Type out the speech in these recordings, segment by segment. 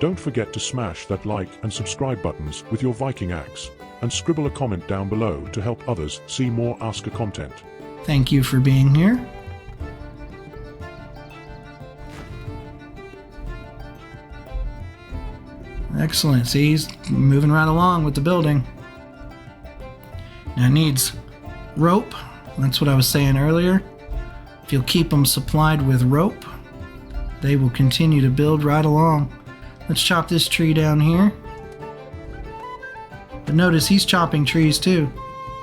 Don't forget to smash that like and subscribe buttons with your Viking axe, and scribble a comment down below to help others see more Aska content. Thank you for being here. Excellent. See, he's moving right along with the building. Now it needs rope. That's what I was saying earlier. If you'll keep them supplied with rope, they will continue to build right along. Let's chop this tree down here. But notice he's chopping trees too.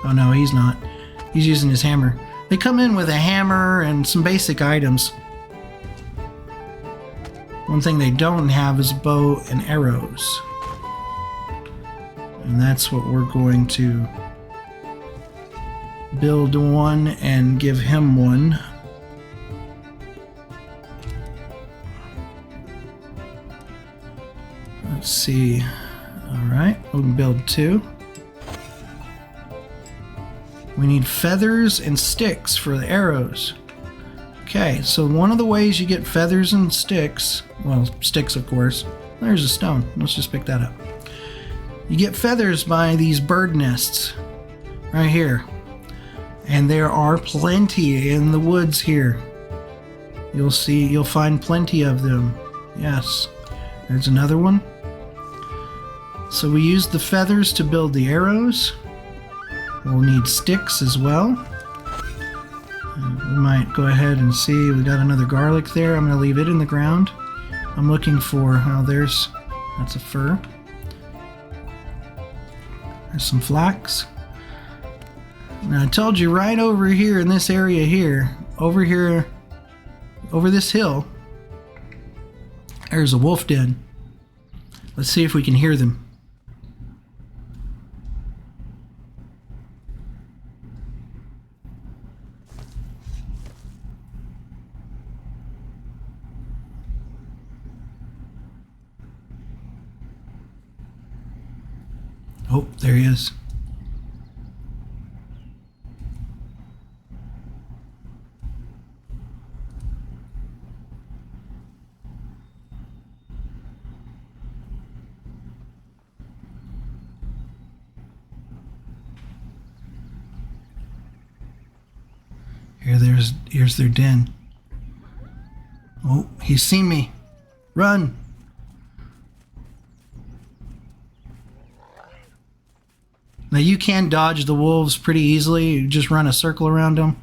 Oh no, he's not. He's using his hammer. They come in with a hammer and some basic items. One thing they don't have is a bow and arrows. And that's what we're going to build one and give him one. Let's see. Alright, we can build two. We need feathers and sticks for the arrows. Okay, so one of the ways you get feathers and sticks, well, sticks of course. There's a stone. Let's just pick that up. You get feathers by these bird nests right here. And there are plenty in the woods here. You'll find plenty of them. Yes. There's another one. So we use the feathers to build the arrows. We'll need sticks as well. We might go ahead and see, we got another garlic there. I'm going to leave it in the ground. I'm looking for, oh, that's a fir. There's some flax. Now I told you right over here in this area here, over this hill, there's a wolf den. Let's see if we can hear them. Oh, there he is. Here's their den. Oh, he's seen me. Run! Now you can dodge the wolves pretty easily. You just run a circle around them.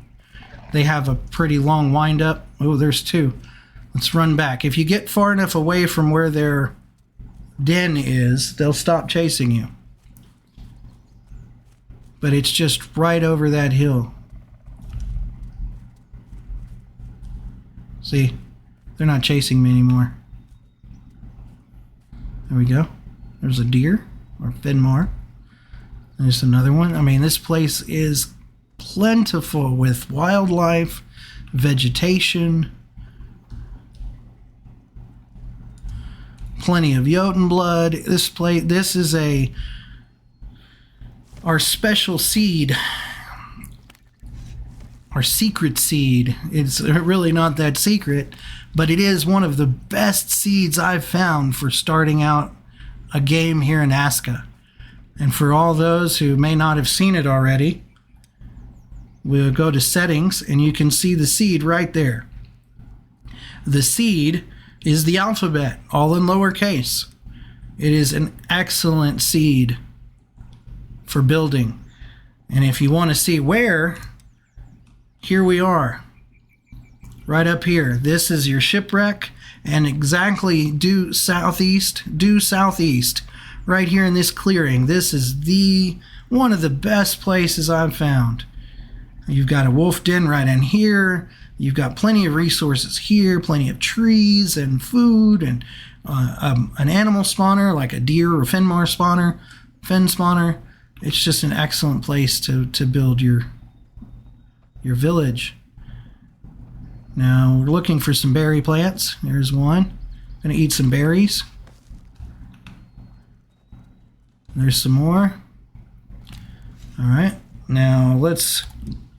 They have a pretty long wind up. Oh, there's two. Let's run back. If you get far enough away from where their den is, they'll stop chasing you. But it's just right over that hill. See, they're not chasing me anymore. There we go. There's a deer or Finmar. There's another one. I mean, this place is plentiful with wildlife, vegetation, plenty of Jotun blood. This is our special seed, our secret seed. It's really not that secret, but it is one of the best seeds I've found for starting out a game here in Aska. And for all those who may not have seen it already, we'll go to settings and you can see the seed right there. The seed is the alphabet, all in lowercase. It is an excellent seed for building. And if you want to see where, here we are, right up here. This is your shipwreck, and exactly due southeast, right here in this clearing. This is one of the best places I've found. You've got a wolf den right in here. You've got plenty of resources here, plenty of trees and food, and an animal spawner like a deer or Finmar spawner, fen spawner. It's just an excellent place to build your village. Now we're looking for some berry plants. There's one. Gonna eat some berries. There's some more. All right, now let's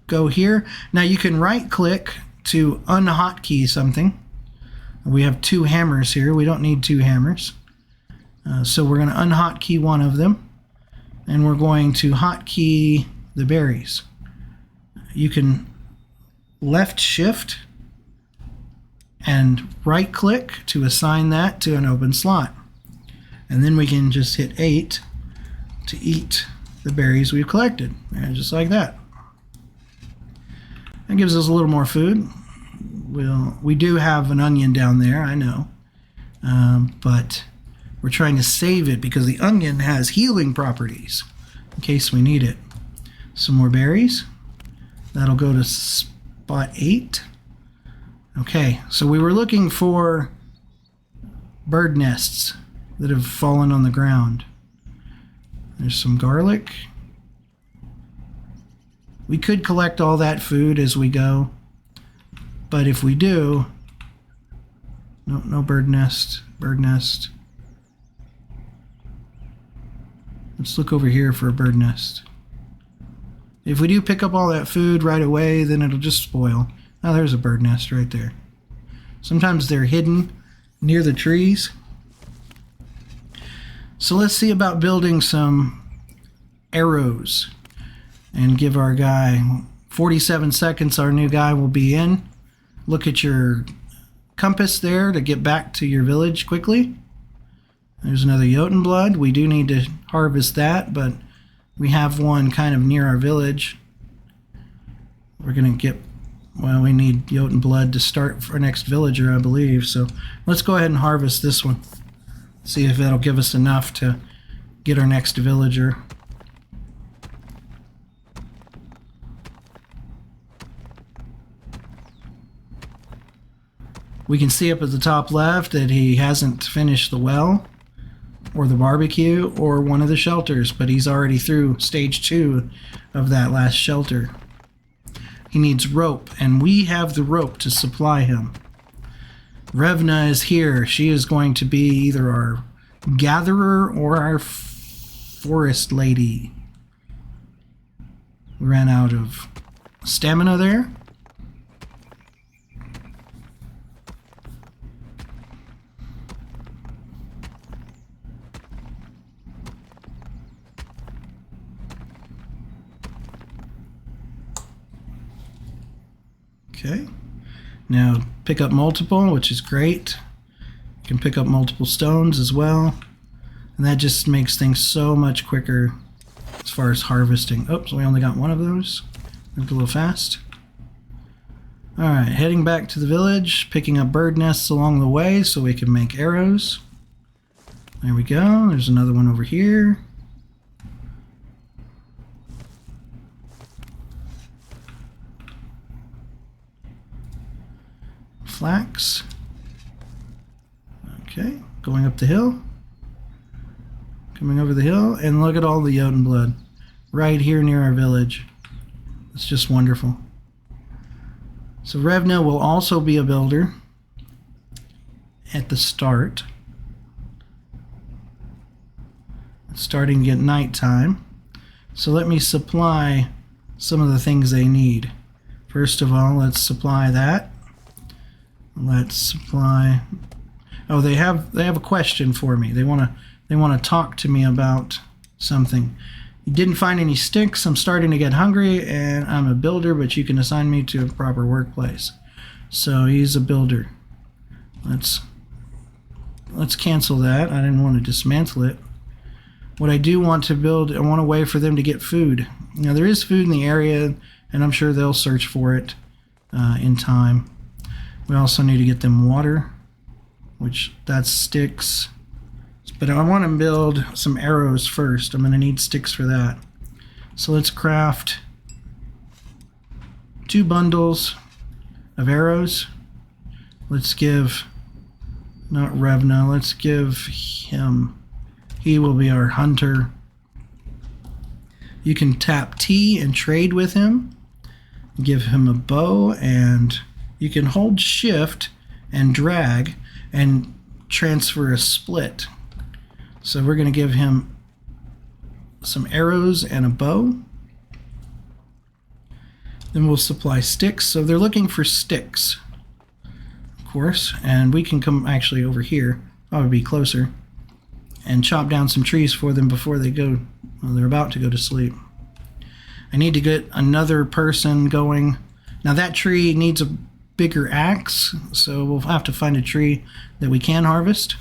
go here. Now you can right click to unhotkey something. We have two hammers here. We don't need two hammers. So we're going to unhotkey one of them, and we're going to hotkey the berries. You can left shift and right click to assign that to an open slot. And then we can just hit 8 to eat the berries we've collected. And just like that. That gives us a little more food. We do have an onion down there, I know. But we're trying to save it because the onion has healing properties in case we need it. Some more berries. That'll go to spot 8. Okay, so we were looking for bird nests that have fallen on the ground. There's some garlic. We could collect all that food as we go, but if we do, no bird nest, bird nest. Let's look over here for a bird nest. If we do pick up all that food right away, then it'll just spoil. Oh, there's a bird nest right there. Sometimes they're hidden near the trees. So let's see about building some arrows and give our guy 47 seconds. Our new guy will be in. Look at your compass there to get back to your village quickly. There's another Jotun blood. We do need to harvest that, but we have one kind of near our village. We're going to get, well, we need Jotun blood to start for our next villager, I believe. So let's go ahead and harvest this one. See if that'll give us enough to get our next villager. We can see up at the top left that he hasn't finished the well or the barbecue or one of the shelters, but he's already through stage 2 of that last shelter. He needs rope, and we have the rope to supply him. Revna is here. She is going to be either our gatherer or our forest lady. We ran out of stamina there. Okay, now pick up multiple, which is great. You can pick up multiple stones as well, and that just makes things so much quicker as far as harvesting. Oops, we only got one of those. Moved a little fast. Alright, heading back to the village, picking up bird nests along the way so we can make arrows. There we go, there's another one over here. Flax. Okay, going up the hill. Coming over the hill, and look at all the Jotun blood right here near our village. It's just wonderful. So Revna will also be a builder at the start. It's starting to get nighttime. So let me supply some of the things they need. First of all, let's supply that. Let's supply. Oh, they have a question for me. They want to talk to me about something. You didn't find any sticks. I'm starting to get hungry, and I'm a builder, but you can assign me to a proper workplace. So he's a builder. Let's cancel that. I didn't want to dismantle it. What I do want to build, I want a way for them to get food. Now there is food in the area, and I'm sure they'll search for it in time. We also need to get them water, which that's sticks. But I want to build some arrows first. I'm going to need sticks for that. So let's craft 2 bundles of arrows. Let's give, not Revna, let's give him, he will be our hunter. You can tap T and trade with him. Give him a bow, and you can hold shift and drag and transfer a split. So we're going to give him some arrows and a bow. Then we'll supply sticks. So they're looking for sticks, of course, and we can come actually over here, probably be closer, and chop down some trees for them before they go, well, they're about to go to sleep. I need to get another person going. Now that tree needs a bigger axe, so we'll have to find a tree that we can harvest.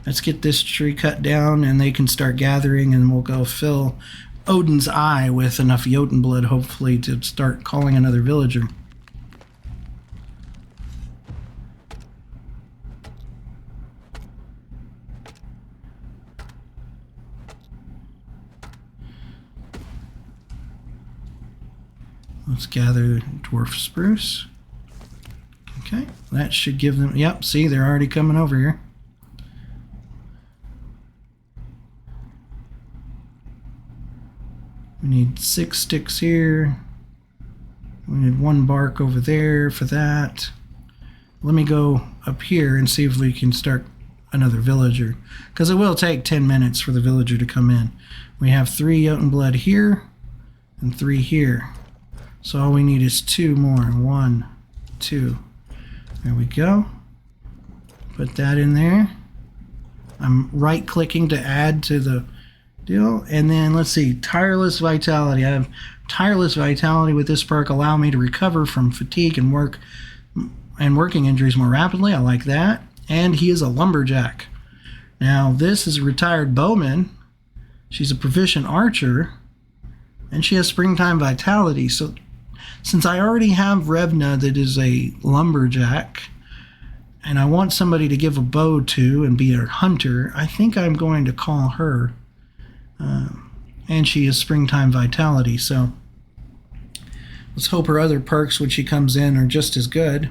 Let's get this tree cut down and they can start gathering, and we'll go fill Odin's eye with enough Jotun blood, hopefully, to start calling another villager. Let's gather dwarf spruce. Okay, that should give them, yep, see, they're already coming over here. We need 6 sticks here. We need 1 bark over there for that. Let me go up here and see if we can start another villager, because it will take 10 minutes for the villager to come in. We have 3 Jotun blood here and 3 here. So all we need is 2 more. 1, 2. There we go. Put that in there. I'm right clicking to add to the deal. And then let's see, tireless vitality. I have tireless vitality with this perk, allow me to recover from fatigue and working injuries more rapidly. I like that. And he is a lumberjack. Now this is a retired bowman. She's a proficient archer, and she has springtime vitality. So since I already have Revna that is a lumberjack, and I want somebody to give a bow to and be a hunter, I think I'm going to call her. And she is springtime vitality, so let's hope her other perks when she comes in are just as good.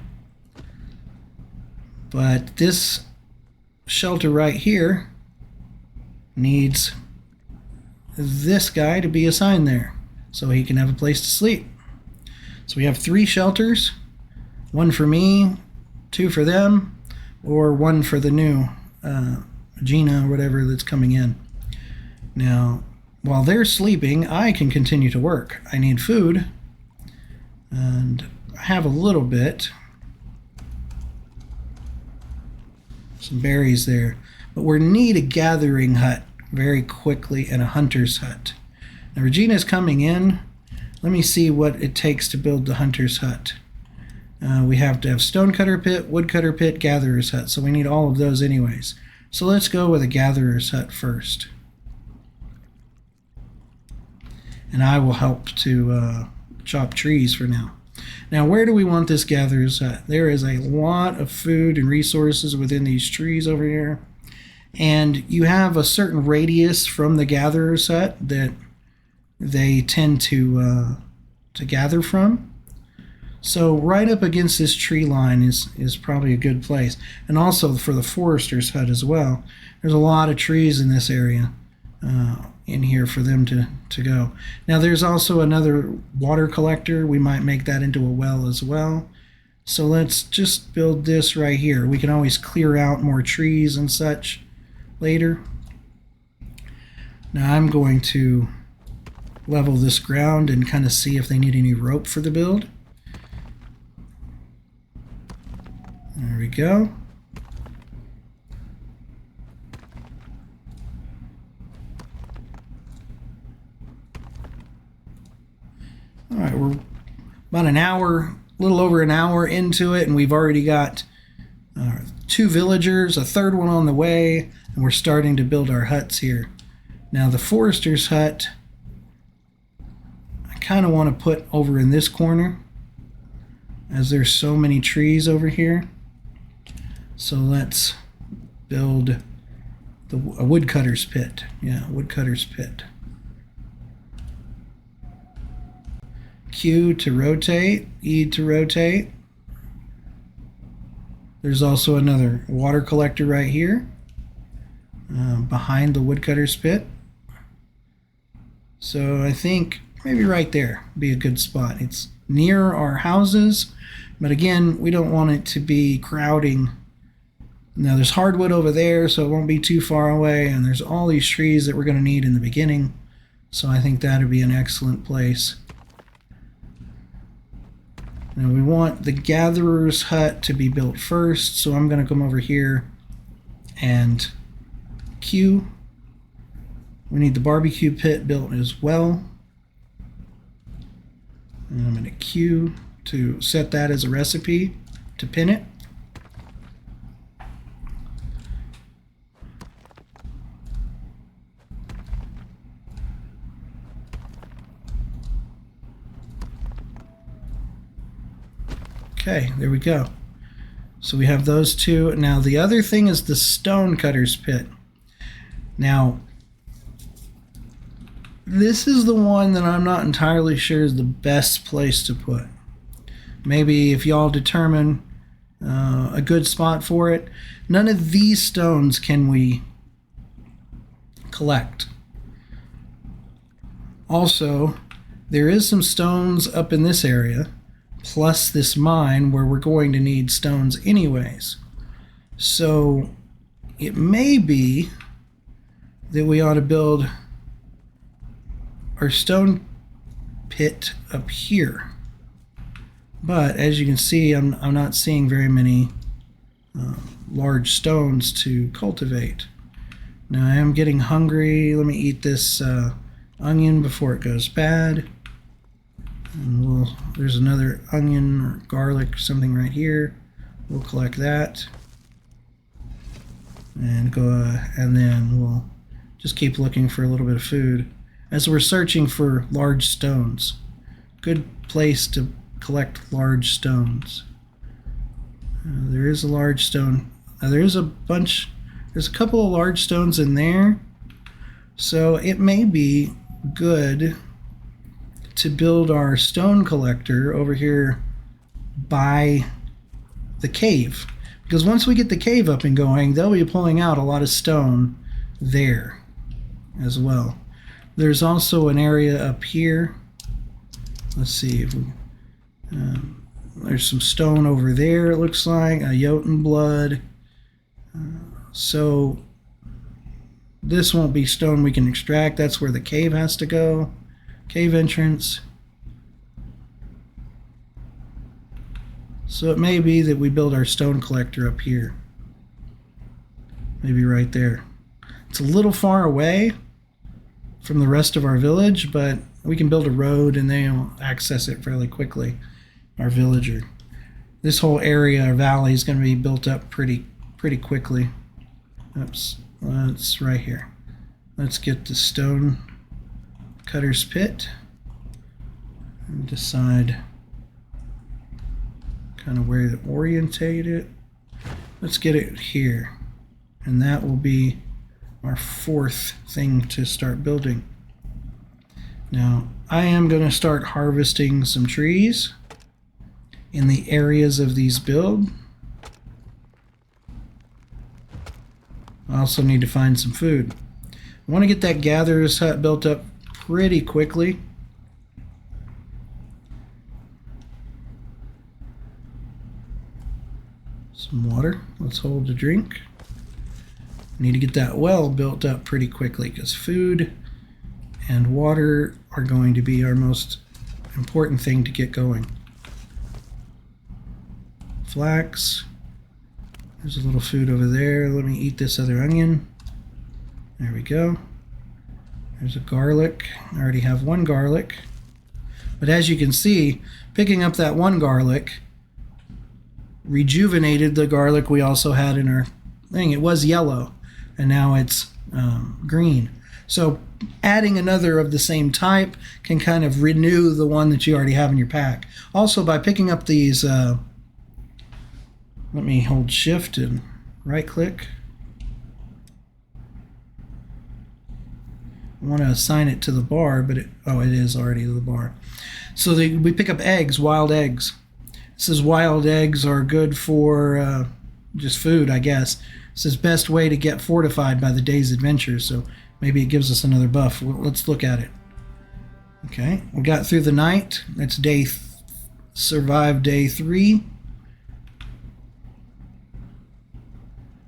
But this shelter right here needs this guy to be assigned there so he can have a place to sleep. So we have 3 shelters, 1 for me, 2 for them, or 1 for the new Gina or whatever that's coming in. Now, while they're sleeping, I can continue to work. I need food, and I have a little bit. Some berries there. But we need a gathering hut very quickly and a hunter's hut. Now, Regina's coming in. Let me see what it takes to build the hunter's hut. We have to have stonecutter pit, woodcutter pit, gatherer's hut. So we need all of those anyways. So let's go with a gatherer's hut first. And I will help to chop trees for now. Now, where do we want this gatherer's hut? There is a lot of food and resources within these trees over here. And you have a certain radius from the gatherer's hut that they tend to gather from. So right up against this tree line is probably a good place. And also for the forester's hut as well. There's a lot of trees in this area in here for them to go. Now there's also another water collector. We might make that into a well as well. So let's just build this right here. We can always clear out more trees and such later. Now I'm going to level this ground and kind of see if they need any rope for the build. There we go. All right, we're about an hour, a little over an hour into it, and we've already got 2 villagers, a 3rd one on the way, and we're starting to build our huts here. Now the forester's hut, I kind of want to put over in this corner, as there's so many trees over here. So let's build a woodcutter's pit. Yeah, woodcutter's pit. Q to rotate, E to rotate. There's also another water collector right here behind the woodcutter's pit. So I think maybe right there would be a good spot. It's near our houses, but again, we don't want it to be crowding. Now there's hardwood over there, so it won't be too far away, and there's all these trees that we're going to need in the beginning. So I think that would be an excellent place. Now we want the gatherer's hut to be built first, so I'm going to come over here and Q. We need the barbecue pit built as well. And I'm going to Q to set that as a recipe to pin it. Okay, there we go. So we have those two. Now the other thing is the stone cutter's pit. Now, this is the one that I'm not entirely sure is the best place to put. Maybe if y'all determine a good spot for it. None of these stones can we collect. Also, there is some stones up in this area, plus this mine where we're going to need stones anyways. So it may be that we ought to build our stone pit up here. But as you can see, I'm not seeing very many large stones to cultivate. Now I am getting hungry. Let me eat this onion before it goes bad. And there's another onion or garlic or something right here. We'll collect that. And then we'll just keep looking for a little bit of food as we're searching for large stones. Good place to collect large stones. There is a large stone. There's a couple of large stones in there. So it may be good to build our stone collector over here by the cave. Because once we get the cave up and going, they'll be pulling out a lot of stone there as well. There's also an area up here. Let's see if we, there's some stone over there, it looks like, a Jotun blood. So this won't be stone we can extract. That's where the cave has to go. Cave entrance. So it may be that we build our stone collector up here. Maybe right there. It's a little far away from the rest of our village, but we can build a road and they'll access it fairly quickly, our villager. This whole area or valley is going to be built up pretty quickly. Oops, it's right here. Let's get the stone cutter's pit and decide kind of where to orientate it. Let's get it here, and that will be our fourth thing to start building. Now I am going to start harvesting some trees in the areas of these build. I also need to find some food. I want to get that gatherer's hut built up pretty quickly. Some water. Let's hold a drink. I need to get that well built up pretty quickly because food and water are going to be our most important thing to get going. Flax. There's a little food over there. Let me eat this other onion. There we go. There's a garlic. I already have one garlic. But as you can see, picking up that one garlic rejuvenated the garlic we also had in our thing. It was yellow, and now it's green. So adding another of the same type can kind of renew the one that you already have in your pack. Also, by picking up these, let me hold shift and right click. I want to assign it to the bar, but it is already the bar. So we pick up eggs, wild eggs. It says wild eggs are good for just food, I guess. It says best way to get fortified by the day's adventure, so maybe it gives us another buff. Well, let's look at it. Okay, we got through the night. That's survived day 3.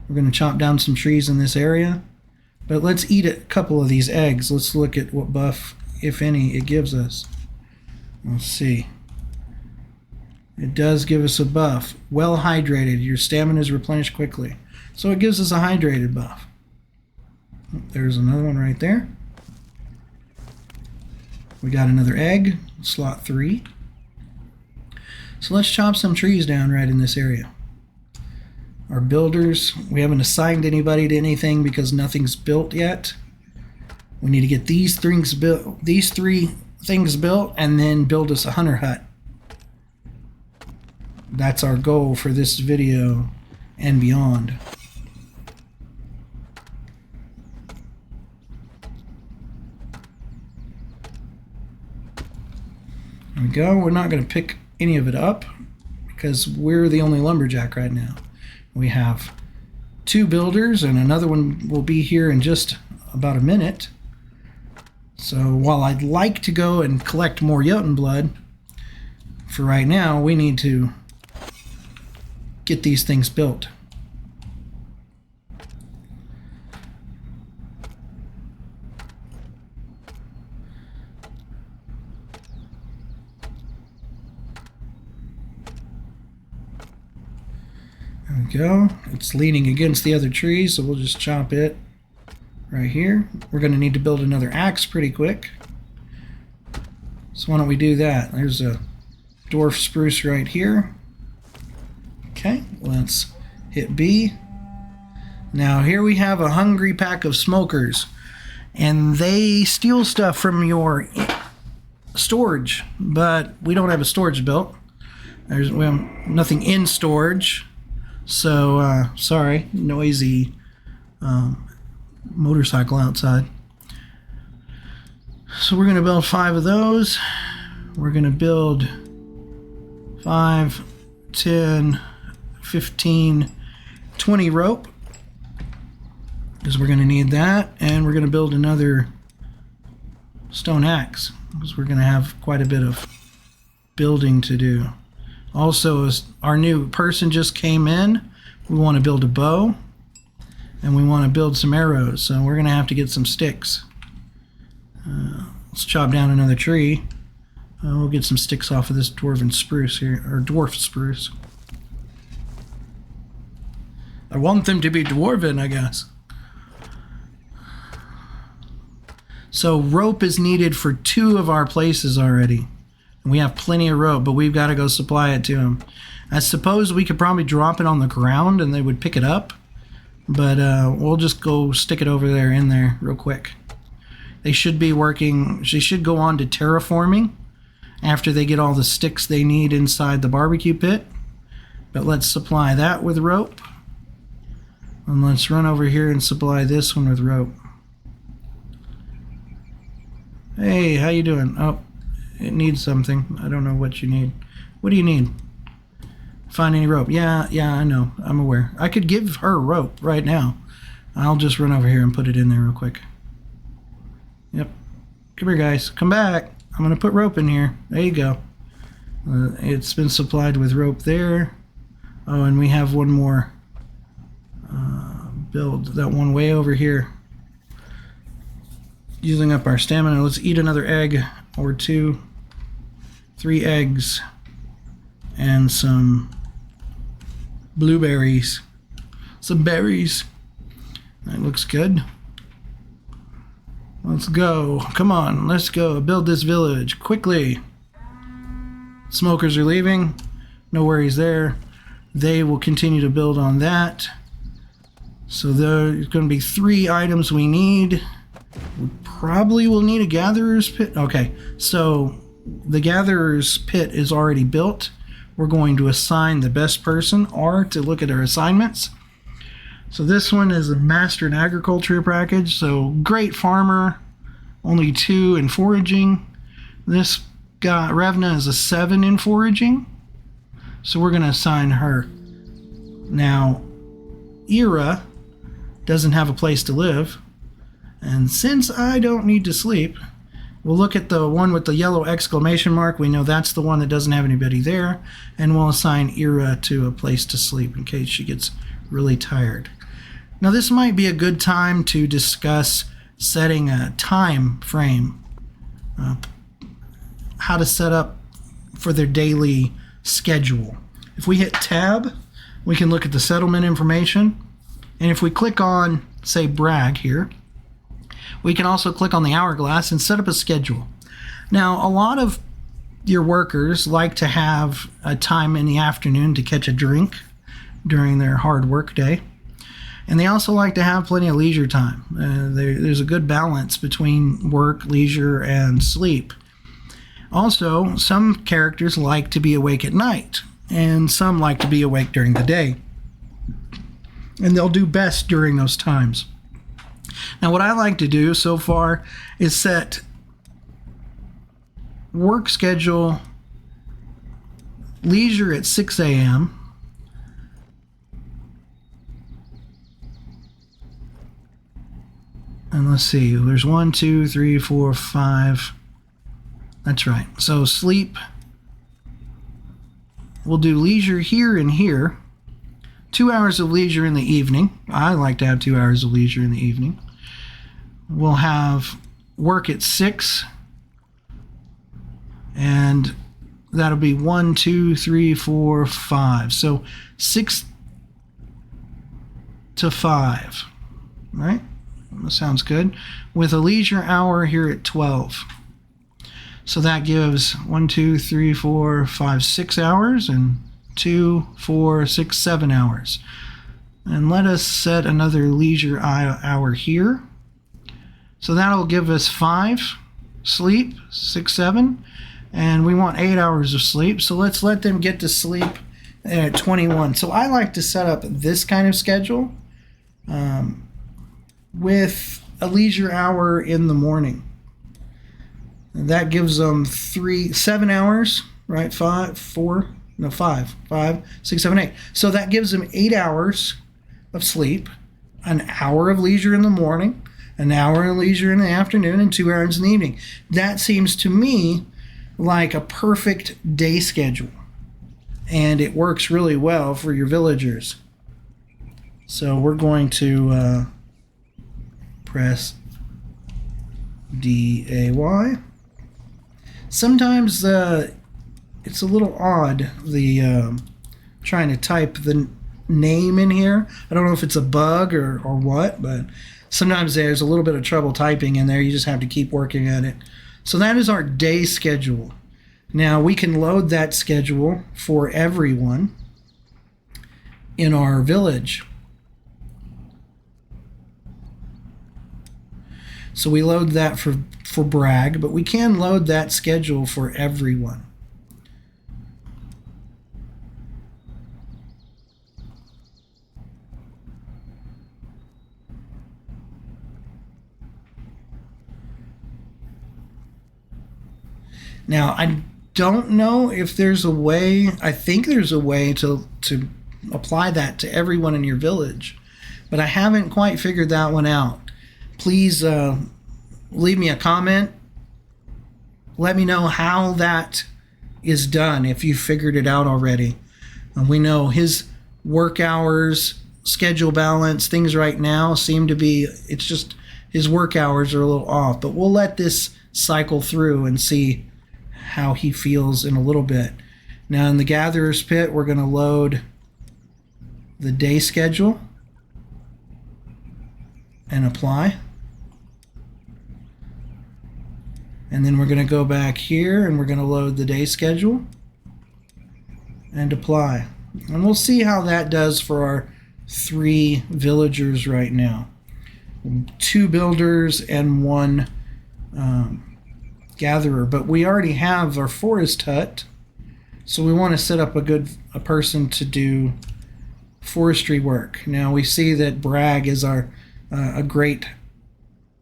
We're going to chop down some trees in this area. But let's eat a couple of these eggs. Let's look at what buff, if any, it gives us. Let's see. It does give us a buff. Well hydrated. Your stamina is replenished quickly. So it gives us a hydrated buff. There's another one right there. We got another egg, slot 3. So let's chop some trees down right in this area. Our builders, we haven't assigned anybody to anything because nothing's built yet. We need to get these things built, these 3 things built, and then build us a hunter hut. That's our goal for this video and beyond. There we go. We're not going to pick any of it up because we're the only lumberjack right now. We have 2 builders and another one will be here in just about a minute. So while I'd like to go and collect more Jotun blood, for right now we need to get these things built. There we go. It's leaning against the other tree, so we'll just chop it right here. We're going to need to build another axe pretty quick. So why don't we do that? There's a dwarf spruce right here. Okay, let's hit B. Now here we have a hungry pack of smokers, and they steal stuff from your storage, but we don't have a storage built. We have nothing in storage. So, sorry, noisy motorcycle outside. So we're going to build 5 of those. We're going to build 5, 10, 15, 20 rope, because we're going to need that. And we're going to build another stone axe, because we're going to have quite a bit of building to do. Also, as our new person just came in, we want to build a bow and we want to build some arrows, so we're going to have to get some sticks. Let's chop down another tree. We'll get some sticks off of this dwarven spruce here, or dwarf spruce. I want them to be dwarven, I guess. So rope is needed for 2 of our places already. We have plenty of rope, but we've got to go supply it to them. I suppose we could probably drop it on the ground and they would pick it up, but we'll just go stick it over there in there real quick. They should be working, they should go on to terraforming after they get all the sticks they need inside the barbecue pit. But let's supply that with rope. And let's run over here and supply this one with rope. Hey, how you doing? Oh. It needs something. I don't know what you need. What do you need? Find any rope. Yeah, I know. I'm aware. I could give her rope right now. I'll just run over here and put it in there real quick. Yep. Come here, guys. Come back. I'm going to put rope in here. There you go. It's been supplied with rope there. Oh, and we have one more build. That one way over here. Using up our stamina. Let's eat another egg or 2. 3 eggs and some blueberries, some berries. That looks good. Let's go. Come on, let's go build this village quickly. Smokers are leaving. No worries there. They will continue to build on that. So there's going to be 3 items we need. We probably will need a gatherer's pit. Okay, so the gatherer's pit is already built. We're going to assign the best person, R, to look at our assignments. So this one is a master in agriculture package. So great farmer, only 2 in foraging. This guy, Ravna, is a 7 in foraging. So we're going to assign her. Now, Ira doesn't have a place to live. And since I don't need to sleep, we'll look at the one with the yellow exclamation mark. We know that's the one that doesn't have anybody there. And we'll assign Ira to a place to sleep in case she gets really tired. Now this might be a good time to discuss setting a time frame. How to set up for their daily schedule. If we hit tab, we can look at the settlement information. And if we click on, say, brag here, we can also click on the hourglass and set up a schedule. Now, a lot of your workers like to have a time in the afternoon to catch a drink during their hard work day. And they also like to have plenty of leisure time. There's a good balance between work, leisure, and sleep. Also, some characters like to be awake at night, and some like to be awake during the day. And they'll do best during those times. Now, what I like to do so far is set work schedule leisure at 6 a.m. And let's see, there's 1, 2, 3, 4, 5. That's right. So sleep, we'll do leisure here and here. 2 hours of leisure in the evening. I like to have 2 hours of leisure in the evening. We'll have work at 6. And that'll be 1, 2, 3, 4, 5. So 6 to 5, right? That sounds good. With a leisure hour here at 12. So that gives 1, 2, 3, 4, 5, 6 hours, and 2, 4, 6, 7 hours. And let us set another leisure hour here. So that'll give us 5 sleep, 6, 7. And we want 8 hours of sleep. So let's let them get to sleep at 21. So I like to set up this kind of schedule with a leisure hour in the morning. And that gives them 7 hours, right? 5, 6, 7, 8. So that gives them 8 hours of sleep, an hour of leisure in the morning, an hour of leisure in the afternoon, and 2 hours in the evening. That seems to me like a perfect day schedule, and it works really well for your villagers. So we're going to press DAY. Sometimes it's a little odd, trying to type the name in here. I don't know if it's a bug or what, but sometimes there's a little bit of trouble typing in there. You just have to keep working at it. So that is our day schedule. Now we can load that schedule for everyone in our village. So we load that for brag, but we can load that schedule for everyone. Now, I don't know if there's a way, I think there's a way to apply that to everyone in your village, but I haven't quite figured that one out. Please leave me a comment. Let me know how that is done, if you figured it out already. We know his work hours, schedule balance, things right now seem to be, it's just his work hours are a little off, but we'll let this cycle through and see how he feels in a little bit. Now in the gatherer's pit, we're going to load the day schedule and apply. And then we're going to go back here and we're going to load the day schedule and apply. And we'll see how that does for our 3 villagers right now. 2 builders and 1 gatherer, but we already have our forest hut, so we want to set up a person to do forestry work. Now we see that Bragg is our a great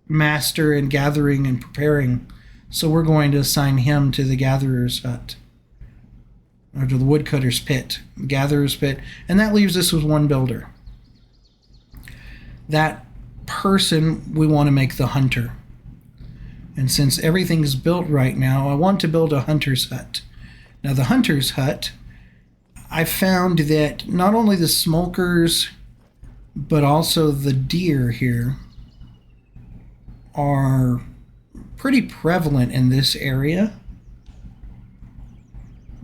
master in gathering and preparing, so we're going to assign him to the gatherer's hut, or to the woodcutter's pit, gatherer's pit, and that leaves us with 1 builder. That person we want to make the hunter. And since everything's built right now, I want to build a hunter's hut. Now the hunter's hut, I found that not only the smokers, but also the deer here are pretty prevalent in this area.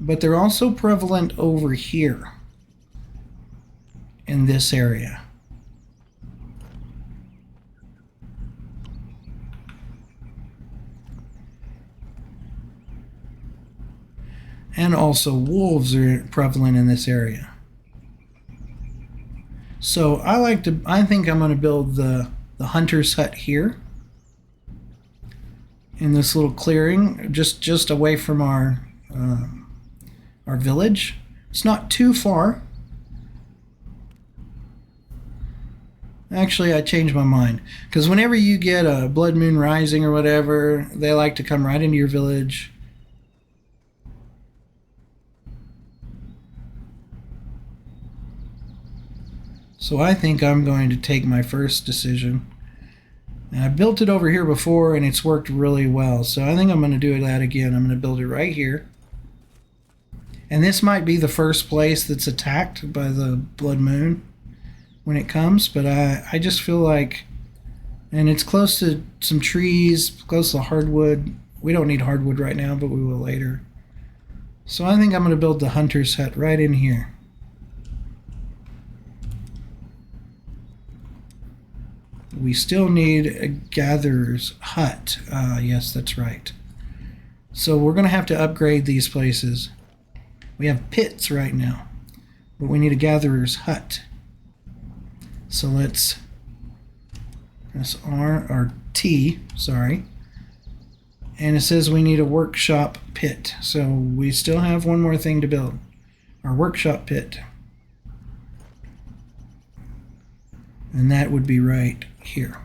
but they're also prevalent over here in this area. And also wolves are prevalent in this area. So I think I'm going to build the hunter's hut here in this little clearing, just away from our village. It's not too far. Actually, I changed my mind, because whenever you get a blood moon rising or whatever, they like to come right into your village. So I think I'm going to take my first decision. And I built it over here before and it's worked really well. So I think I'm going to do that again. I'm going to build it right here. And this might be the first place that's attacked by the blood moon when it comes. But I just feel like, and it's close to some trees, close to hardwood. We don't need hardwood right now, but we will later. So I think I'm going to build the hunter's hut right in here. We still need a gatherer's hut. Yes, that's right. So we're going to have to upgrade these places. We have pits right now, but we need a gatherer's hut. So let's press R or T, sorry. And it says we need a workshop pit. So we still have one more thing to build. Our workshop pit. And that would be right here.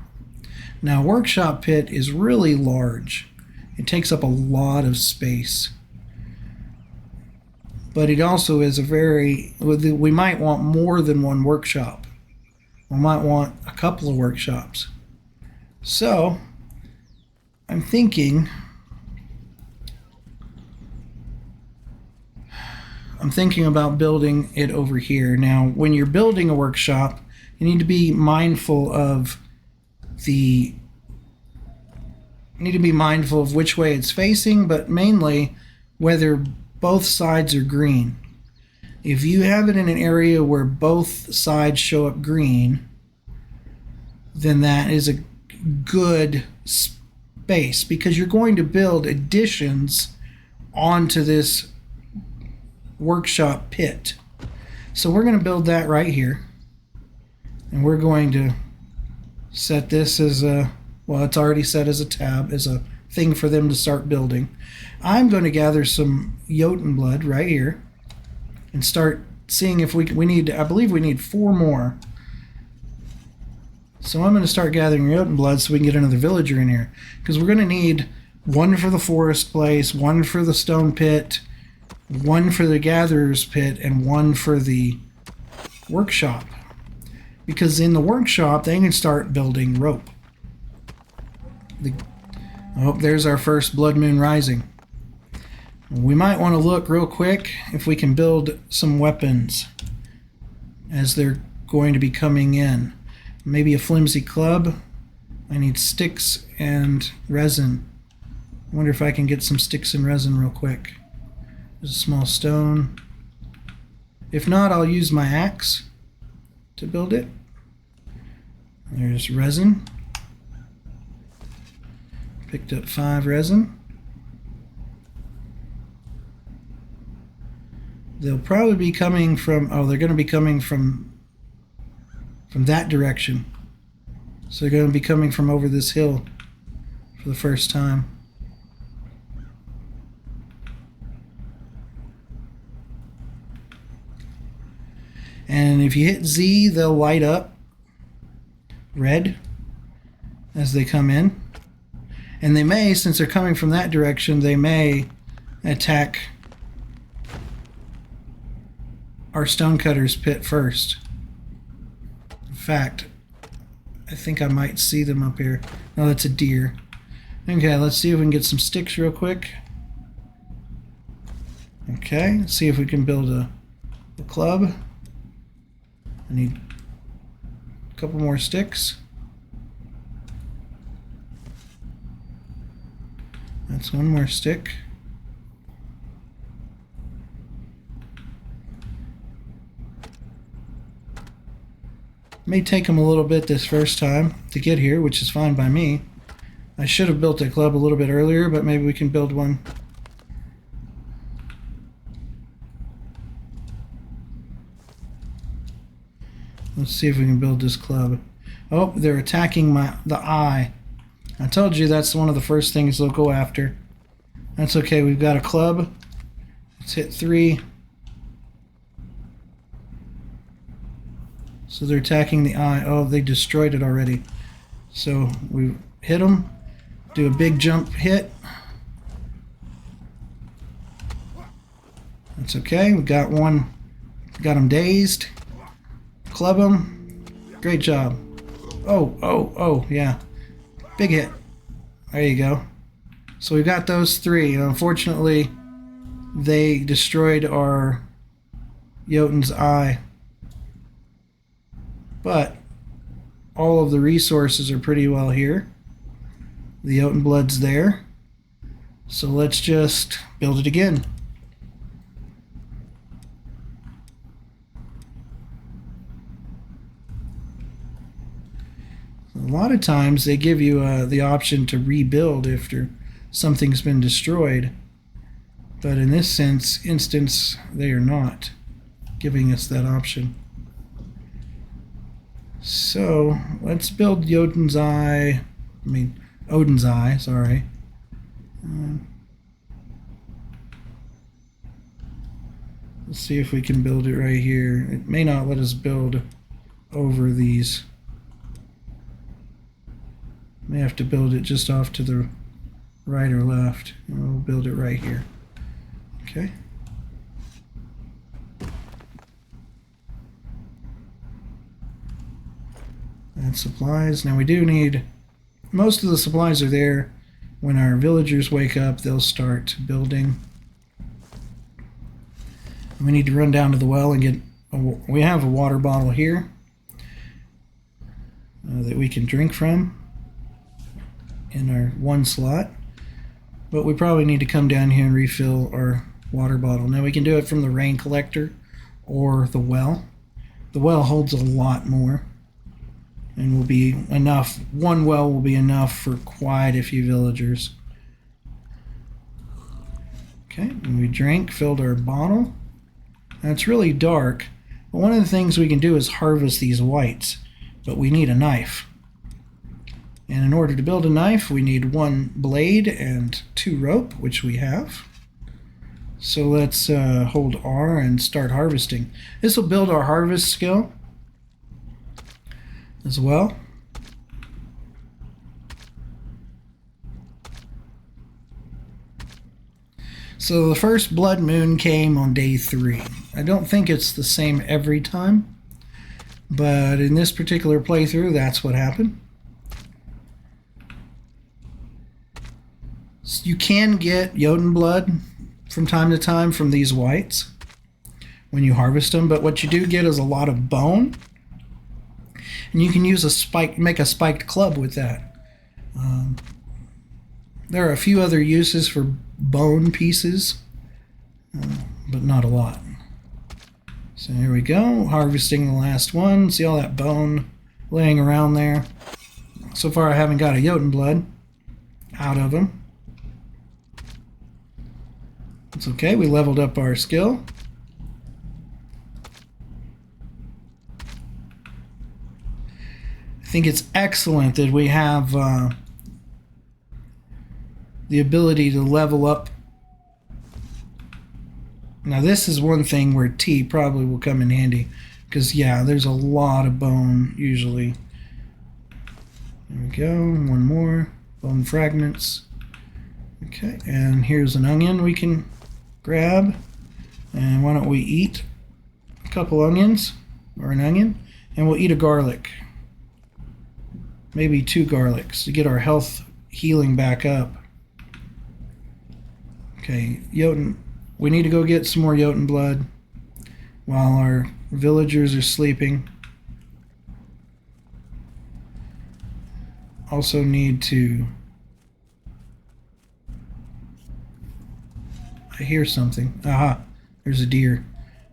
Now, workshop pit is really large. It takes up a lot of space. But it also is we might want more than one workshop. We might want a couple of workshops. So, I'm thinking about building it over here. Now, when you're building a workshop, you need to be mindful of which way it's facing, but mainly whether both sides are green. If you have it in an area where both sides show up green, then that is a good space, because you're going to build additions onto this workshop pit. So we're going to build that right here. And we're going to set this as it's already set as a tab, as a thing for them to start building. I'm going to gather some Jotun blood right here and start seeing if we need, I believe we need 4 more. So I'm going to start gathering Jotun blood so we can get another villager in here. Because we're going to need 1 for the forest place, 1 for the stone pit, 1 for the gatherer's pit, and 1 for the workshop. Because in the workshop, they can start building rope. There's our first blood moon rising. We might want to look real quick if we can build some weapons as they're going to be coming in. Maybe a flimsy club. I need sticks and resin. I wonder if I can get some sticks and resin real quick. There's a small stone. If not, I'll use my axe to build it. There's resin. Picked up 5 resin. They'll probably be coming from, they're going to be coming from that direction. So they're going to be coming from over this hill for the first time. And if you hit Z, they'll light up red as they come in. And they may, since they're coming from that direction, they may attack our stonecutter's pit first. In fact, I think I might see them up here. No, that's a deer. Okay, let's see if we can get some sticks real quick. Okay, let's see if we can build a club. I need a couple more sticks. That's 1 more stick. May take them a little bit this first time to get here, which is fine by me. I should have built a club a little bit earlier, but maybe we can build one. Let's see if we can build this club. Oh, they're attacking the eye. I told you that's one of the first things they'll go after. That's okay, we've got a club. Let's hit 3. So they're attacking the eye. Oh, they destroyed it already. So we hit them. Do a big jump hit. That's okay, we got one. Got him dazed. Club him. Great job. Oh, yeah. Big hit. There you go. So we got those 3. Unfortunately, they destroyed our Jotun's eye. But all of the resources are pretty well here. The Jotun blood's there. So let's just build it again. A lot of times they give you the option to rebuild after something's been destroyed, but in this instance they are not giving us that option. So let's build Odin's eye, sorry. Let's see if we can build it right here. It may not let us build over these. May have to build it just off to the right or left. We'll build it right here. Okay. And supplies. Now we do need, most of the supplies are there. When our villagers wake up, they'll start building. We need to run down to the well and get, we have a water bottle here that we can drink from in our one slot, but we probably need to come down here and refill our water bottle. Now we can do it from the rain collector or the well. The well holds a lot more and will be enough. One well will be enough for quite a few villagers. Okay, and we drank, filled our bottle. Now it's really dark, but one of the things we can do is harvest these whites, but we need a knife. And in order to build a knife, we need 1 blade and 2 rope, which we have. So let's hold R and start harvesting. This will build our harvest skill as well. So the first blood moon came on day 3. I don't think it's the same every time, but in this particular playthrough, that's what happened. You can get Jotun blood from time to time from these whites when you harvest them, but what you do get is a lot of bone, and you can use a spike, make a spiked club with that. There are a few other uses for bone pieces, but not a lot. So here we go, harvesting the last one. See all that bone laying around there? So far I haven't got a Jotun blood out of them. It's okay, we leveled up our skill. I think it's excellent that we have the ability to level up. Now this is one thing where T probably will come in handy, because yeah, there's a lot of bone usually. There we go, one more, bone fragments. Okay, and here's an onion we can grab, and why don't we eat a couple onions, or an onion, and we'll eat a garlic, maybe 2 garlics to get our health healing back up. Okay, Jotun, we need to go get some more Jotun blood while our villagers are sleeping. Also need to, I hear something. Aha, there's a deer.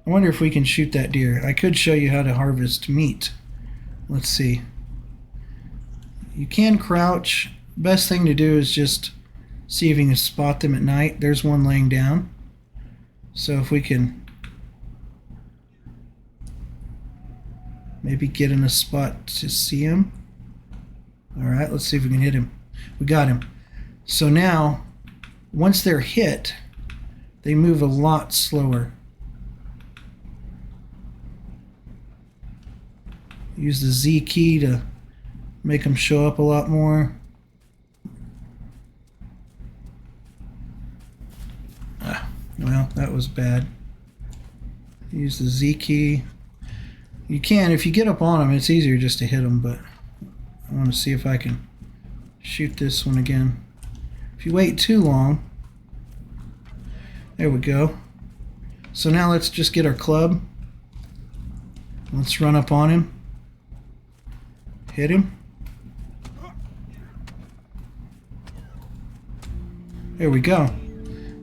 I wonder if we can shoot that deer. I could show you how to harvest meat Let's see. You can crouch. Best thing to do is just see if you can spot them at night. There's one laying down. So if we can maybe get in a spot to see him. Alright, let's see if we can hit him. We got him. So now, once they're hit, they move a lot slower. Use the Z key to make them show up a lot more. Well, that was bad. Use the Z key. You can, if you get up on them, it's easier just to hit them, but I want to see if I can shoot this one again. If you wait too long, there we go. So now let's just get our club. Let's run up on him. Hit him. There we go.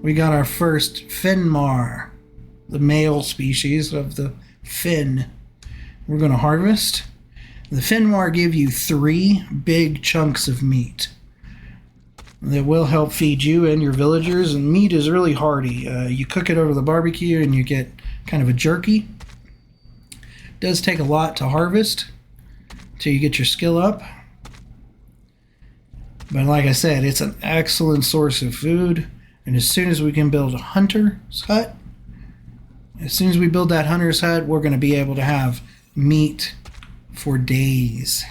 We got our first Finmar, the male species of the fin. We're going to harvest. The Finmar give you 3 big chunks of meat that will help feed you and your villagers, and meat is really hearty. You cook it over the barbecue and you get kind of a jerky. It does take a lot to harvest until you get your skill up. But like I said, it's an excellent source of food. And as soon as we can build a hunter's hut, as soon as we build that hunter's hut, we're going to be able to have meat for days.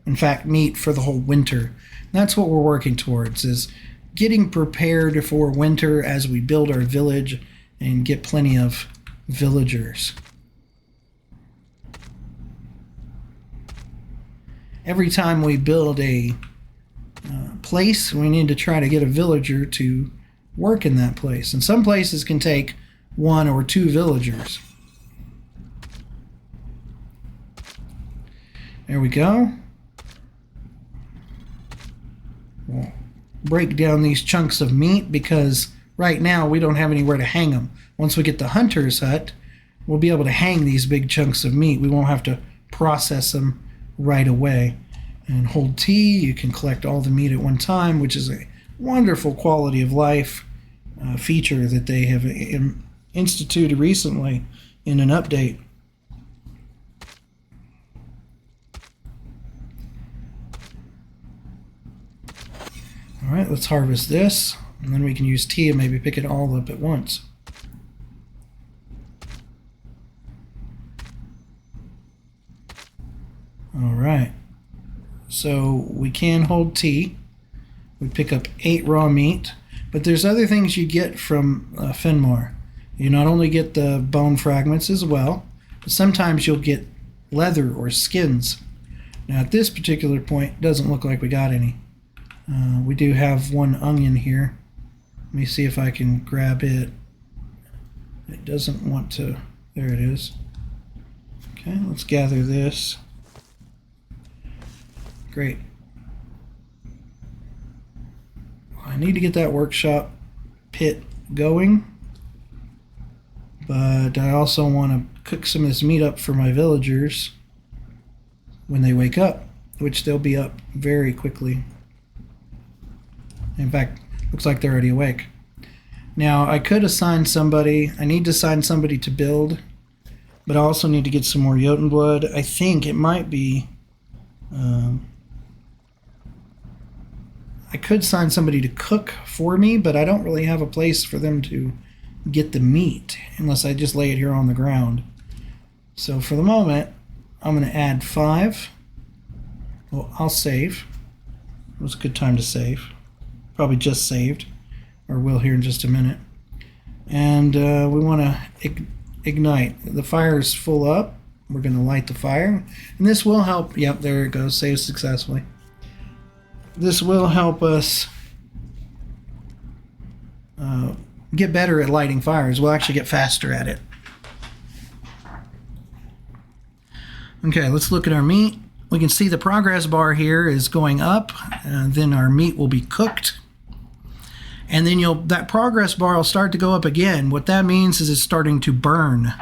In fact, meat for the whole winter. That's what we're working towards, is getting prepared for winter as we build our village and get plenty of villagers. Every time we build a place, we need to try to get a villager to work in that place. And some places can take 1 or 2 villagers. There we go. We'll break down these chunks of meat because right now we don't have anywhere to hang them. Once we get the hunter's hut, we'll be able to hang these big chunks of meat. We won't have to process them right away. And hold T, you can collect all the meat at one time, which is a wonderful quality of life feature that they have instituted recently in an update. Alright, let's harvest this, and then we can use T and maybe pick it all up at once. Alright, so we can hold T. We pick up 8 raw meat, but there's other things you get from Finmar. You not only get the bone fragments as well, but sometimes you'll get leather or skins. Now at this particular point, it doesn't look like we got any. We do have 1 onion here. Let me see if I can grab it. It doesn't want to. There it is. Okay, let's gather this. Great. I need to get that workshop pit going, but I also want to cook some of this meat up for my villagers when they wake up, which they'll be up very quickly. In fact, looks like they're already awake. Now, I could assign somebody. I need to assign somebody to build, but I also need to get some more Jotun blood. I think it might be... I could assign somebody to cook for me, but I don't really have a place for them to get the meat unless I just lay it here on the ground. So for the moment, I'm going to add 5. Well, I'll save. It was a good time to save. Probably just saved, or will here in just a minute. And we want to ignite. The fire is full up. We're going to light the fire. And this will help. Yep, there it goes. Saved successfully. This will help us get better at lighting fires. We'll actually get faster at it. Okay, let's look at our meat. We can see the progress bar here is going up, and then our meat will be cooked. And then that progress bar will start to go up again. What that means is it's starting to burn.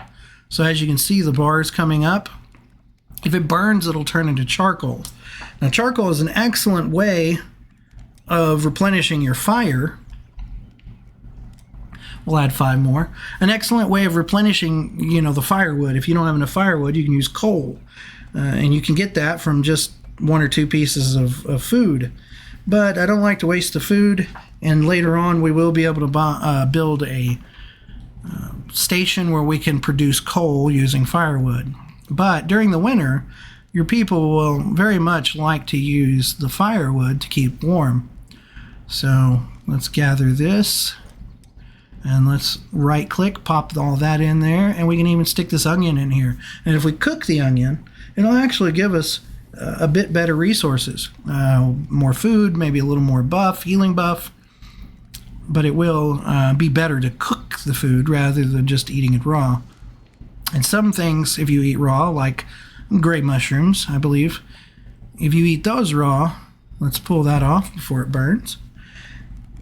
So as you can see, the bar is coming up. If it burns, it'll turn into charcoal. Now, charcoal is an excellent way of replenishing your fire. We'll add 5 more. An excellent way of replenishing, the firewood. If you don't have enough firewood, you can use coal. And you can get that from just 1 or 2 pieces of food. But I don't like to waste the food. And later on, we will be able to build a station where we can produce coal using firewood. But during the winter, your people will very much like to use the firewood to keep warm. So let's gather this. And let's right click, pop all that in there, and we can even stick this onion in here. And if we cook the onion, it'll actually give us a bit better resources. More food, maybe a little more buff, healing buff, but it will be better to cook the food rather than just eating it raw. And some things, if you eat raw, like gray mushrooms, I believe, if you eat those raw, let's pull that off before it burns,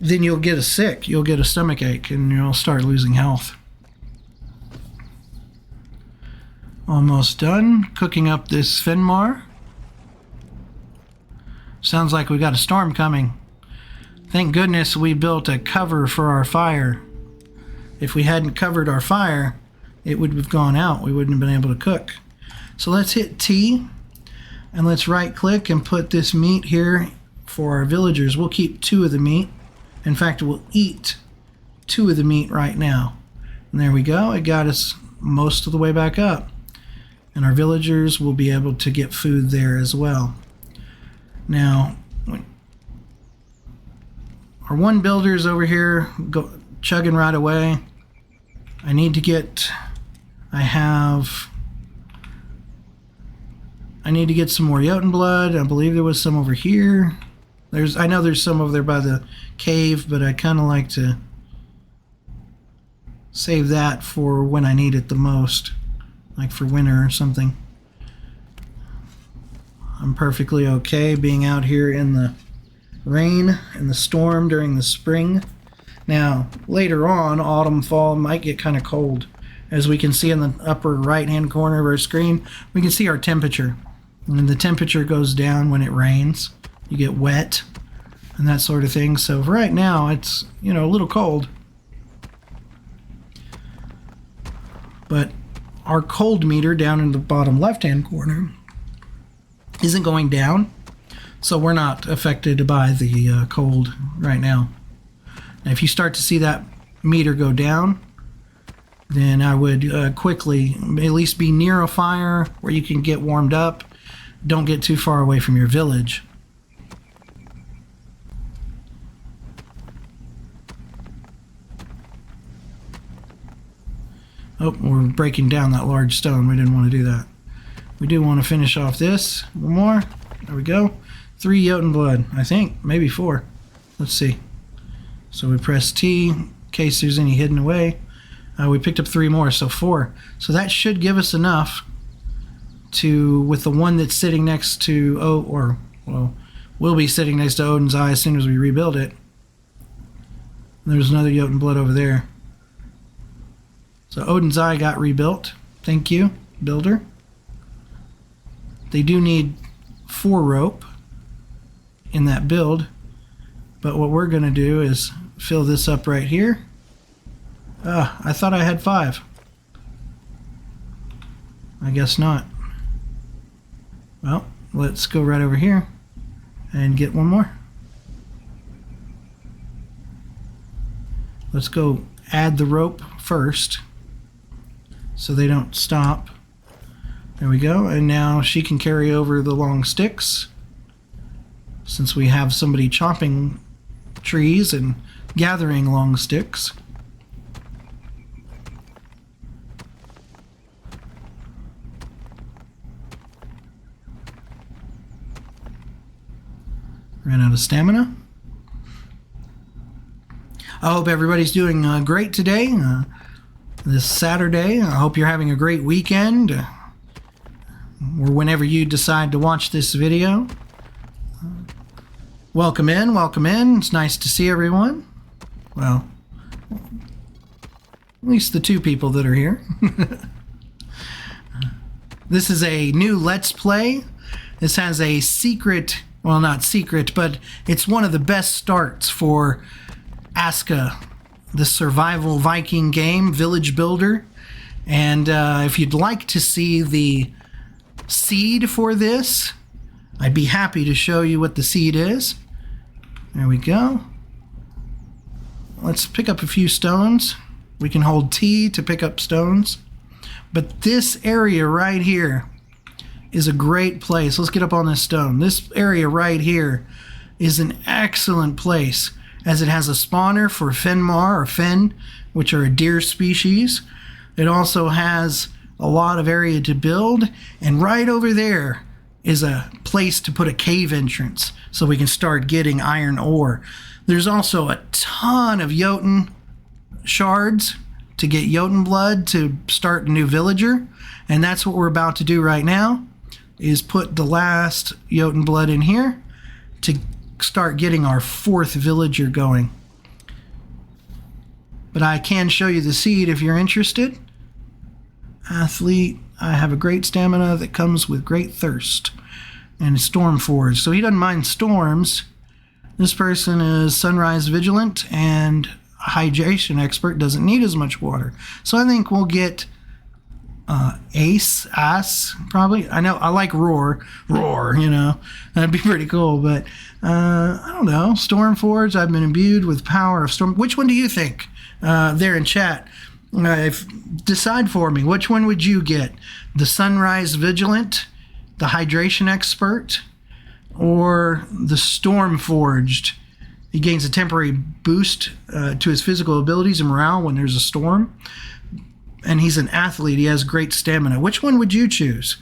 then you'll get you'll get a stomach ache, and you'll start losing health. Almost done cooking up this Finmar. Sounds like we got a storm coming. Thank goodness we built a cover for our fire. If we hadn't covered our fire, it would have gone out. We wouldn't have been able to cook. So let's hit T, and let's right click and put this meat here for our villagers. We'll keep 2 of the meat. In fact, we'll eat 2 of the meat right now. And there we go. It got us most of the way back up. And our villagers will be able to get food there as well. Now, our 1 builder's over here chugging right away. I need to get some more Jotun blood. I believe there was some over here. I know there's some over there by the cave, but I kind of like to save that for when I need it the most, like for winter or something. I'm perfectly okay being out here in the rain and the storm during the spring. Now, later on, autumn, fall might get kind of cold. As we can see in the upper right-hand corner of our screen, we can see our temperature. And the temperature goes down when it rains. You get wet and that sort of thing. So for right now, it's, a little cold. But our cold meter down in the bottom left-hand corner isn't going down. So we're not affected by the cold right now. Now, if you start to see that meter go down, then I would quickly at least be near a fire where you can get warmed up. Don't get too far away from your village. Oh, we're breaking down that large stone. We didn't want to do that. We do want to finish off this. 1 more. There we go. 3 Jotun blood, I think. Maybe 4. Let's see. So we press T in case there's any hidden away. We picked up 3 more, so 4. So that should give us enough to, with the one that's sitting next to, will be sitting next to Odin's Eye as soon as we rebuild it. There's another Jotun blood over there. So Odin's Eye got rebuilt. Thank you, builder. They do need 4 rope in that build, but what we're going to do is fill this up right here. I thought I had 5. I guess not. Well, let's go right over here and get 1 more. Let's go add the rope first so they don't stop. There we go. And now she can carry over the long sticks since we have somebody chopping trees and gathering long sticks. Ran out of stamina. I hope everybody's doing great today, this Saturday. I hope you're having a great weekend, or whenever you decide to watch this video. Welcome in, welcome in. It's nice to see everyone. Well, at least the 2 people that are here. This is a new Let's Play. This has a secret, well, not secret, but it's one of the best starts for Aska, the survival Viking game, Village Builder. And if you'd like to see the seed for this, I'd be happy to show you what the seed is. There we go. Let's pick up a few stones. We can hold T to pick up stones. But this area right here is a great place. Let's get up on this stone. This area right here is an excellent place, as it has a spawner for Fenmar or Fen, which are a deer species. It also has a lot of area to build, and right over there is a place to put a cave entrance so we can start getting iron ore. There's also a ton of Jotun shards to get Jotun blood to start a new villager, and that's what we're about to do right now, is put the last Jotun blood in here to start getting our 4th villager going. But I can show you the seed if you're interested. Athlete, I have a great stamina that comes with great thirst. And storm forge, so he doesn't mind storms. This person is sunrise vigilant and hydration expert, doesn't need as much water. So I think we'll get Ace, probably. I know, I like roar, you know, that'd be pretty cool, but I don't know. Stormforge, I've been imbued with power of storm. Which one do you think? There in chat, decide for me. Which one would you get? The Sunrise Vigilant, the Hydration Expert, or the Stormforged? He gains a temporary boost to his physical abilities and morale when there's a storm. And he's an athlete. He has great stamina. Which one would you choose?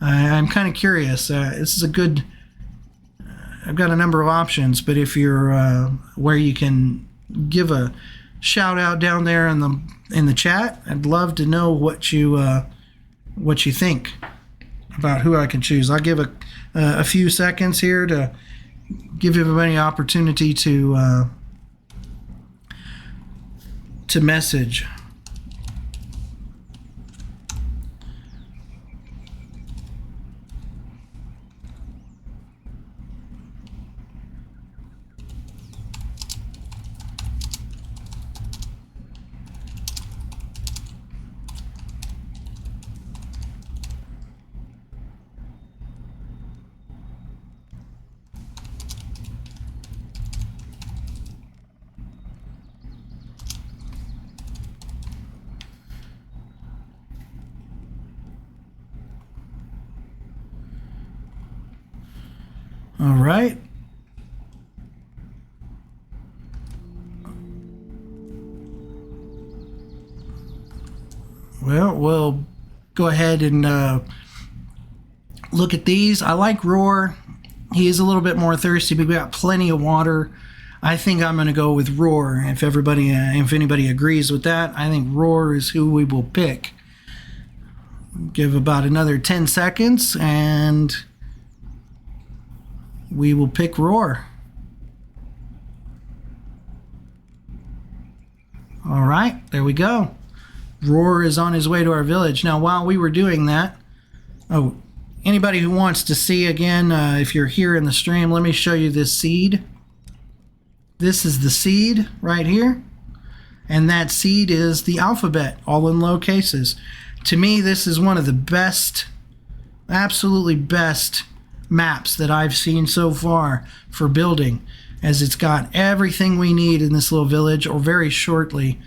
I'm kind of curious. This is a good... I've got a number of options, but if you're where you can give a shout out down there in the chat, I'd love to know what you think about who I can choose. I'll give a few seconds here to give everybody an opportunity to message. All right. Well, we'll go ahead and look at these. I like Roar. He is a little bit more thirsty, but we got plenty of water. I think I'm going to go with Roar. If anybody agrees with that, I think Roar is who we will pick. Give about another 10 seconds, and we will pick Roar. All right, there we go. Roar is on his way to our village. Now, while we were doing that, anybody who wants to see again, if you're here in the stream, let me show you this seed. This is the seed right here, and that seed is the alphabet, all in low cases. To me, this is one of the best, absolutely best maps that I've seen so far for building, as it's got everything we need in this little village, or very shortly.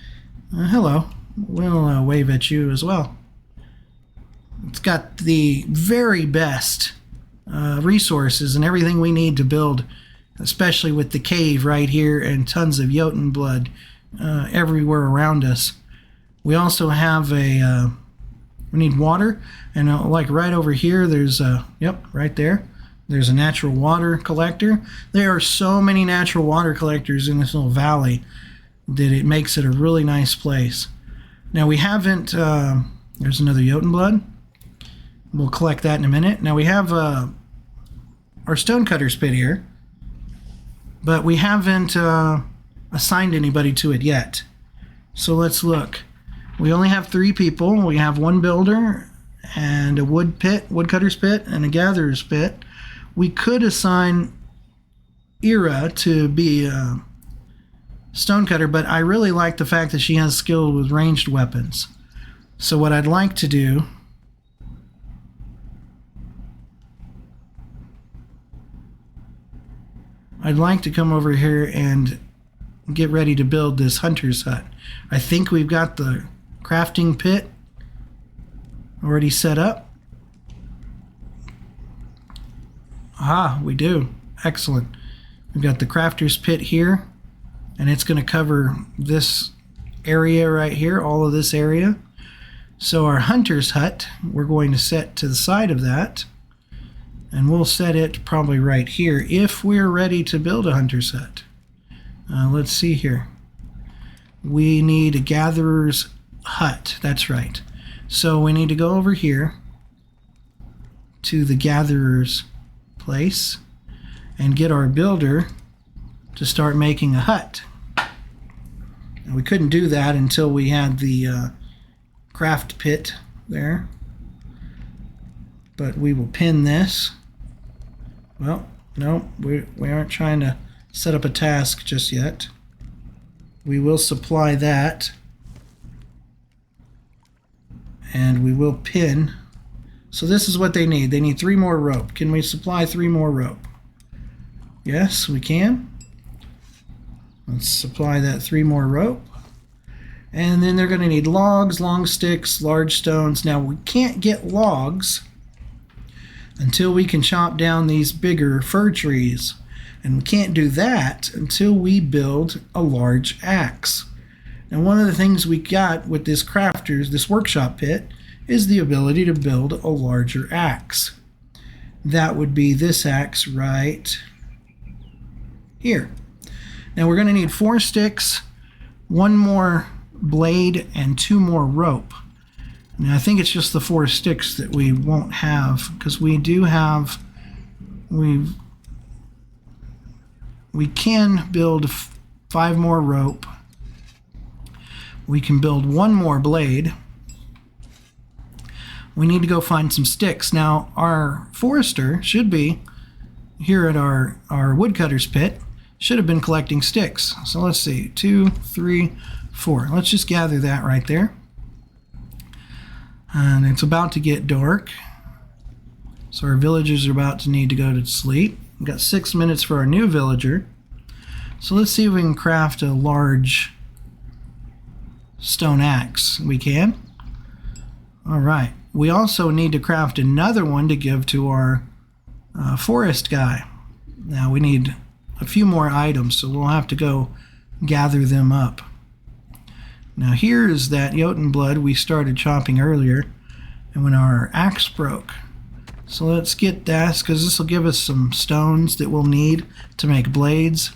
Hello, we'll wave at you as well. It's got the very best resources and everything we need to build, especially with the cave right here and tons of Jotun blood everywhere around us. We also have we need water, and like right over here, there's right there, there's a natural water collector. There are so many natural water collectors in this little valley that it makes it a really nice place. Now we haven't, there's another Jotun blood. We'll collect that in a minute. Now we have our stonecutter spit here, but we haven't assigned anybody to it yet. So let's look. We only have 3 people. We have 1 builder and a woodcutter's pit, and a gatherer's pit. We could assign Ira to be a stonecutter, but I really like the fact that she has skill with ranged weapons. So what I'd like to do I'd like to come over here and get ready to build this hunter's hut. I think we've got the crafting pit already set up. Ah, we do. Excellent. We've got the crafter's pit here, and it's going to cover this area right here, all of this area. So our hunter's hut, we're going to set to the side of that, and we'll set it probably right here if we're ready to build a hunter's hut. Let's see here. We need a gatherer's hut. That's right. So we need to go over here to the gatherer's place and get our builder to start making a hut. And we couldn't do that until we had the craft pit there. But we will pin this. Well, no, we aren't trying to set up a task just yet. We will supply that. And we will pin. So this is what they need. They need 3 more rope. Can we supply 3 more rope? Yes, we can. Let's supply that 3 more rope. And then they're going to need logs, long sticks, large stones. Now we can't get logs until we can chop down these bigger fir trees. And we can't do that until we build a large axe. And one of the things we got with this this workshop pit, is the ability to build a larger axe. That would be this axe right here. Now we're going to need 4 sticks, 1 more blade, and 2 more rope. Now I think it's just the 4 sticks that we won't have, because we do have, we can build 5 more rope. We can build 1 more blade. We need to go find some sticks. Now our forester should be here at our woodcutter's pit, should have been collecting sticks. So let's see, 2, 3, 4. Let's just gather that right there. And it's about to get dark, so our villagers are about to need to go to sleep. We've got 6 minutes for our new villager. So let's see if we can craft a large stone axe. We can. All right. We also need to craft another one to give to our forest guy. Now we need a few more items, so we'll have to go gather them up. Now here is that Jotun blood we started chopping earlier, and when our axe broke. So let's get that, because this will give us some stones that we'll need to make blades.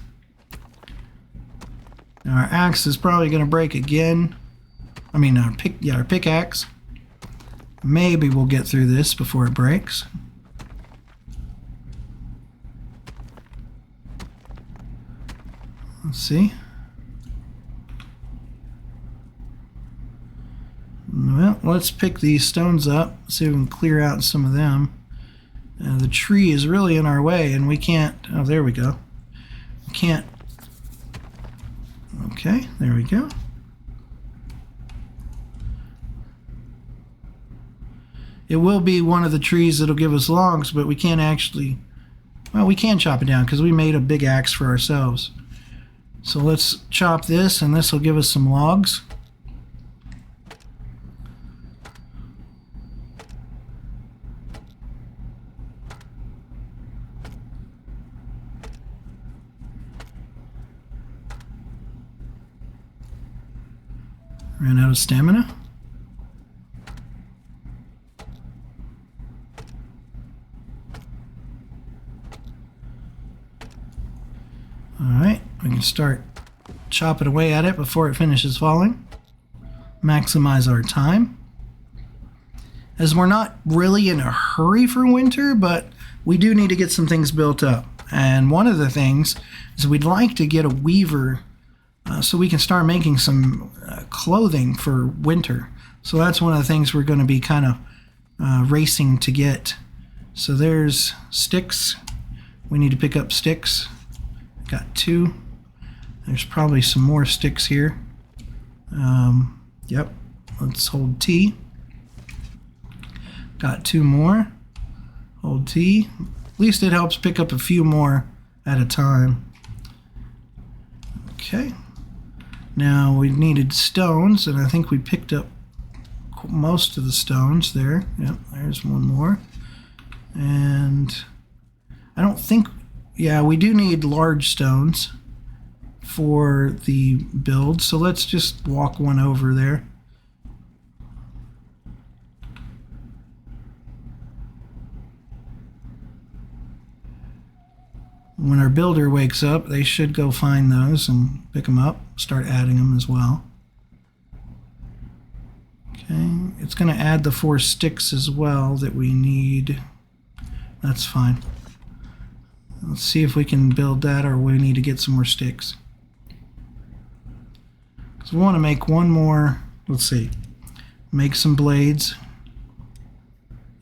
Now our axe is probably going to break again. I mean, our pickaxe. Maybe we'll get through this before it breaks. Let's see. Well, let's pick these stones up, see if we can clear out some of them. The tree is really in our way, and we can't... Oh, there we go. We can't... Okay, there we go. It will be one of the trees that'll give us logs, but we can't actually... Well, we can chop it down because we made a big axe for ourselves. So let's chop this, and this will give us some logs. Ran out of stamina. Alright, we can start chopping away at it before it finishes falling. Maximize our time. As we're not really in a hurry for winter, but we do need to get some things built up. And one of the things is we'd like to get a weaver so we can start making some clothing for winter. So that's one of the things we're going to be kind of racing to get. So there's sticks. We need to pick up sticks. Got 2. There's probably some more sticks here. Yep. Let's hold T. Got 2 more. Hold T. At least it helps pick up a few more at a time. Okay. Now we needed stones, and I think we picked up most of the stones there. Yep, there's one more. And I don't think, yeah, we do need large stones for the build, so let's just walk one over there. When our builder wakes up, they should go find those and pick them up, start adding them as well. Okay, it's going to add the 4 sticks as well that we need. That's fine. Let's see if we can build that, or we need to get some more sticks. So we want to make one more, let's see, make some blades.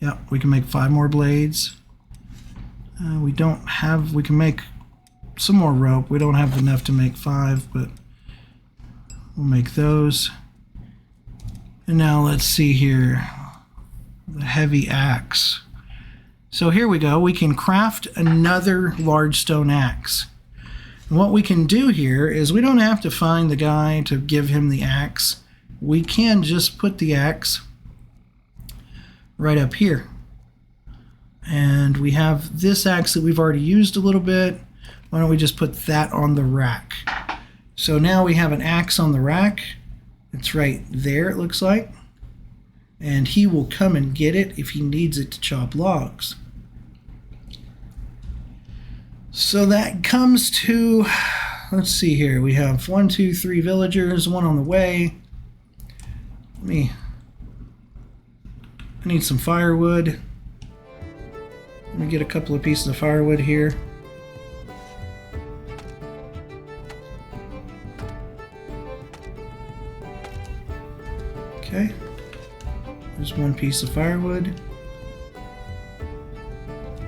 Yep, we can make 5 more blades. We don't have, we can make some more rope. We don't have enough to make 5, but we'll make those. And now let's see here, the heavy axe. So here we go, we can craft another large stone axe. And what we can do here is we don't have to find the guy to give him the axe. We can just put the axe right up here. And we have this axe that we've already used a little bit. Why don't we just put that on the rack? So now we have an axe on the rack. It's right there, it looks like. And he will come and get it if he needs it to chop logs. So that comes to, let's see here. We have 1, 2, 3 villagers, 1 on the way. I need some firewood. Let me get a couple of pieces of firewood here. Okay, there's 1 piece of firewood.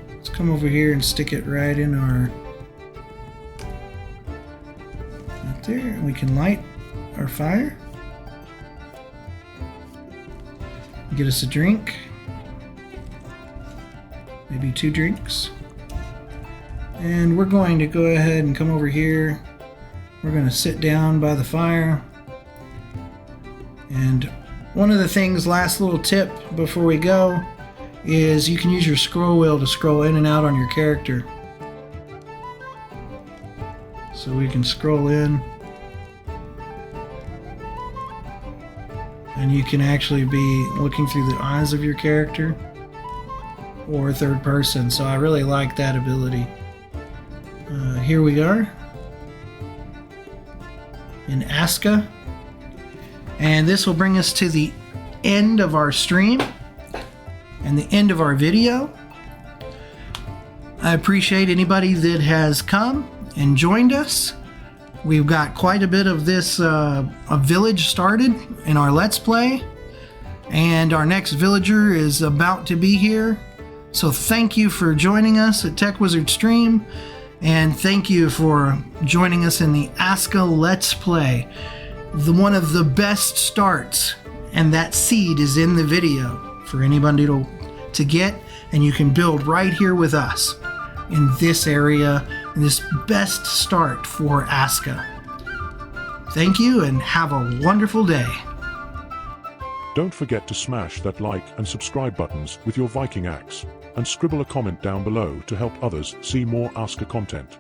Let's come over here and stick it right in our, right there, and we can light our fire. Get us a drink. Maybe 2 drinks. And we're going to go ahead and come over here. We're going to sit down by the fire. And one of the things, last little tip before we go, is you can use your scroll wheel to scroll in and out on your character. So we can scroll in. And you can actually be looking through the eyes of your character, or third person, so I really like that ability. Here we are in Aska, and this will bring us to the end of our stream and the end of our video. I appreciate anybody that has come and joined us. We've got quite a bit of this a village started in our Let's Play, and our next villager is about to be here. So thank you for joining us at Tech Wizard Stream, and thank you for joining us in the Aska Let's Play, one of the best starts, and that seed is in the video for anybody to get, and you can build right here with us in this area, in this best start for Aska. Thank you and have a wonderful day. Don't forget to smash that like and subscribe buttons with your Viking axe, and scribble a comment down below to help others see more Aska content.